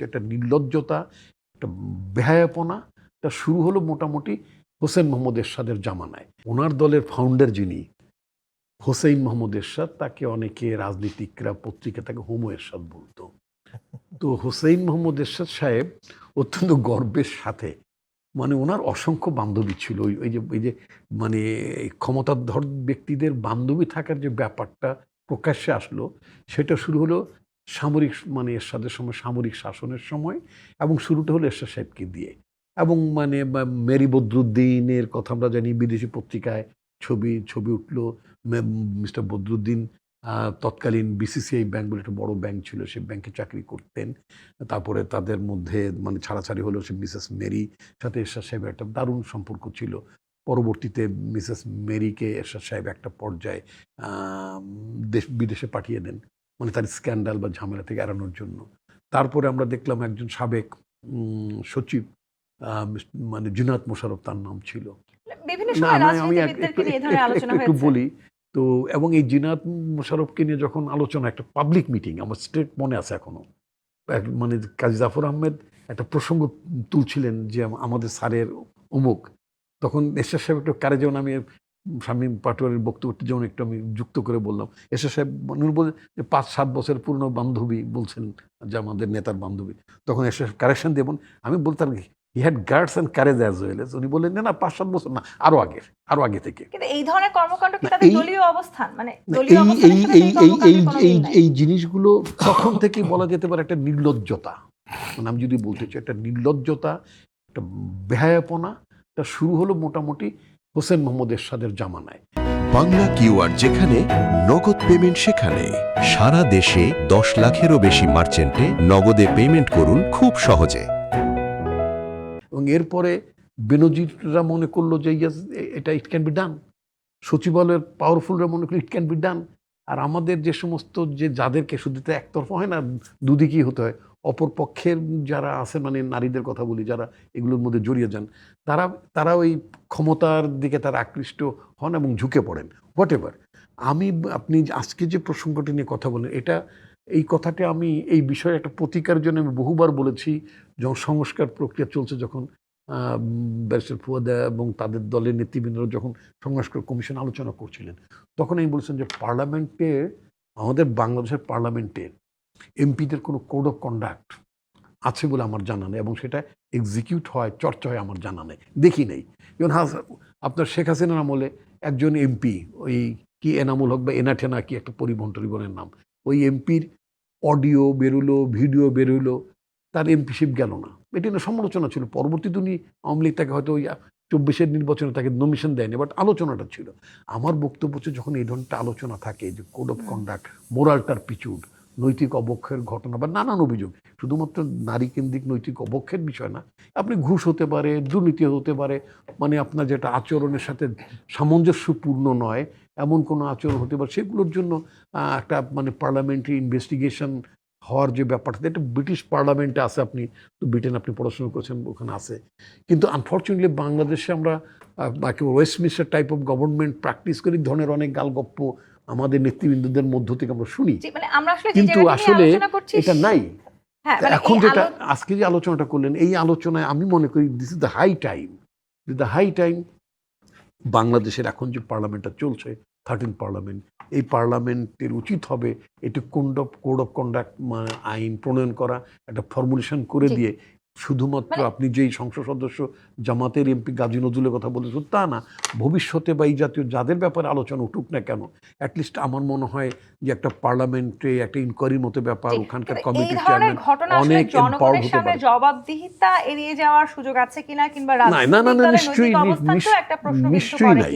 বলছি, একটা নির্লজ্জতা, একটা বেহায়াপনা, এটা শুরু হলো মোটামুটি হোসেন মোহাম্মদ এরশাদের জামানায়। ওনার দলের ফাউন্ডার যিনি হোসেইন মোহাম্মদ এরশাদ, তাকে অনেকে রাজনীতিকরা পত্রিকা তাকে হোমো এরশাদ বলতো। তো হোসেইন মোহাম্মদ এরশাদ সাহেব অত্যন্ত গর্বের সাথে, মানে ওনার অসংখ্য বান্ধবী ছিল, ওই যে মানে ক্ষমতাধর ব্যক্তিদের বান্ধবী থাকার যে ব্যাপারটা প্রকাশ্যে আসলো, সেটা শুরু হলো সামরিক, মানে এরশাদের সময় সামরিক শাসনের সময়, এবং শুরুটা হলো এরশাদ সাহেবকে দিয়ে। এবং মানে মেরি বদরুদ্দিনের কথা আমরা জানি, বিদেশি পত্রিকায় ছবি উঠলো। মিস্টার বদরুদ্দিন তৎকালীন বিসিসিআই ব্যাংক বলে একটা বড় ব্যাংক ছিল, সে ব্যাংকে চাকরি করতেন। তারপরে তাদের মধ্যে মানে ছাড়াছাড়ি হলো, সে মিসেস মেরি সাথে এরশাদ সাহেবের একটা দারুণ সম্পর্ক ছিল। পরবর্তীতে মিসেস মেরিকে এরশাদ সাহেব একটা পর্যায়ে বিদেশে পাঠিয়ে দেন, মানে তার স্ক্যান্ডাল বা ঝামেলা থেকে এড়ানোর জন্য। তারপরে আমরা দেখলাম একজন সাবেক সচিব, মানে জুনায়েদ মোশাররফ তার নাম ছিল। আমি একটু বলি তো, এবং এই জুনায়েদ মোশাররফকে নিয়ে যখন আলোচনা, একটা পাবলিক মিটিং আমার স্ট্রেট মনে আছে এখনো, মানে কাজী জাফর আহমেদ একটা প্রসঙ্গ তুলছিলেন যে আমাদের স্যারের অমুক, তখন এরশাদ সাহেব একটু কারে, যেমন আমি শামীম পাটোয়ারির বক্তব্যটি যেমন একটু আমি যুক্ত করে বললাম, এরশাদ সাহেব বলে যে 5-7 বছর পুরনো বান্ধবী বলছেন যে আমাদের নেতার বান্ধবী, তখন এরশাদ কারেকশন দেবেন। আমি বলতাম he had guards and courage as well as, উনি বললেন না 5-7 বছর না, আরো আগে থেকে। কিন্তু এই ধরনের কর্মকাণ্ড কি তাদের দলীয় অবস্থান, মানে দলীয় অবস্থানের সাথে এই কর্মকাণ্ডের কোনো মিল নাই? এই জিনিসগুলো তখন থেকে বলা যেতে পারে একটা নির্লজ্জতা, মানে আমি যদি বলতে চাই একটা নির্লজ্জতা, একটা বেহায়াপনা, এটা শুরু হলো মোটামুটি হোসেন মোহাম্মদ এরশাদের জামানায়। বাংলা কিউআর যেখানে নগদ পেমেন্ট সেখানে। সারা দেশে 10 লাখেরও বেশি মার্চেন্টে নগদে পেমেন্ট করুন খুব সহজে। এবং এরপরে বেনজিররা মনে করলো যে এটা ইট ক্যান বি ডান, সচিবালয়ের পাওয়ারফুলরা মনে করলো ইট ক্যান বি ডান। আর আমাদের যে সমস্ত যাদেরকে শুধু তো একতরফা হয় না, দুদিকেই হতে হয়, অপর পক্ষের যারা আছে, মানে নারীদের কথা বলি, যারা এগুলোর মধ্যে জড়িয়ে যান, তারা ওই ক্ষমতার দিকে তারা আকৃষ্ট হন এবং ঝুঁকে পড়েন, হোয়াট এভার। আপনি আজকে যে প্রসঙ্গটি নিয়ে কথা বলেন, এই কথাটা আমি এই বিষয়ে একটা প্রতিকার জন্য আমি বহুবার বলেছি, যখন সংস্কার প্রক্রিয়া চলছে, যখন ব্যারিস্টার ফুয়াদ এবং তাদের দলের নেতৃবৃন্দরা যখন সংস্কার কমিশন আলোচনা করছিলেন, তখন আমি বলছেন যে পার্লামেন্টে, আমাদের বাংলাদেশের পার্লামেন্টে এমপিদের কোনো কোড অফ কন্ডাক্ট আছে বলে আমার জানা নেই, এবং সেটা এক্সিকিউট হয়, চর্চা হয় আমার জানা নেই, দেখি নেই। যেমন আপনার শেখ হাসিনার আমলে একজন এমপি, ওই কি এনামুল হক বা এনাঠেনা কি একটা পরিবহনের নাম, ওই এমপির অডিও বেরোলো, ভিডিও বেরোলো, তার এমপিশিপ গেল না, এটি না সমালোচনা ছিল। পরবর্তীতে উনি আওয়ামী লীগ তাকে হয়তো ওই 24-এর নির্বাচনে তাকে নমিশন দেয়নি, বাট আলোচনাটা ছিল। আমার বক্তব্য হচ্ছে, যখন এই ধরনের আলোচনা থাকে, যে কোড অফ কন্ডাক্ট, মোরালটার পিছুড, নৈতিক অবক্ষয়ের ঘটনা বা নানান অভিযোগ, শুধুমাত্র নারী কেন্দ্রিক নৈতিক অবক্ষয়ের বিষয় না, আপনি ঘুষ হতে পারে, দুর্নীতি হতে পারে, মানে আপনার যেটা আচরণের সাথে সামঞ্জস্যপূর্ণ নয় এমন কোনো আচরণ হতে পারে, সেগুলোর জন্য একটা মানে পার্লামেন্টারি ইনভেস্টিগেশন হওয়ার যে ব্যাপারটা, এটা ব্রিটিশ পার্লামেন্টে আছে, আপনি তো ব্রিটেন আপনি পড়াশোনা করেছেন, ওখানে আছে। কিন্তু আনফর্চুনেটলি বাংলাদেশে আমরা Westminster type of government practice করি, ধরনের অনেক গালগপ্প আমাদের নেতৃবৃন্দদের মধ্য থেকে আমরা শুনি, কিন্তু আসলে এটা নাই। এখন যেটা আজকে যে আলোচনাটা করলেন, এই আলোচনায় আমি মনে করি this is the high time বাংলাদেশের এখন যে পার্লামেন্টটা চলছে, 13 পার্লামেন্ট, এই পার্লামেন্টের উচিত হবে এটি কোড অফ কন্ডাক্ট আইন প্রণয়ন করা, একটা ফর্মুলেশন করে দিয়ে, শুধুমাত্র আপনি যেই সংসদ সদস্য জামাতের এমপি গাজী নজরুলের কথা বলেছেন তা না, ভবিষ্যতে বা এই জাতীয় যাদের ব্যাপারে আলোচনা উঠুক না কেন, অ্যাটলিস্ট আমার মনে হয় যে একটা পার্লামেন্টে একটা ইনকোয়ারির মতো ব্যাপার, ওখানকার কমিটির চেয়ারম্যান অনেক এমপাওয়ার্ড হতে পারে। জবাবদিহিতা এড়িয়ে যাওয়ার সুযোগ আছে কিনা, কিংবা না, নিশ্চয়ই নাই।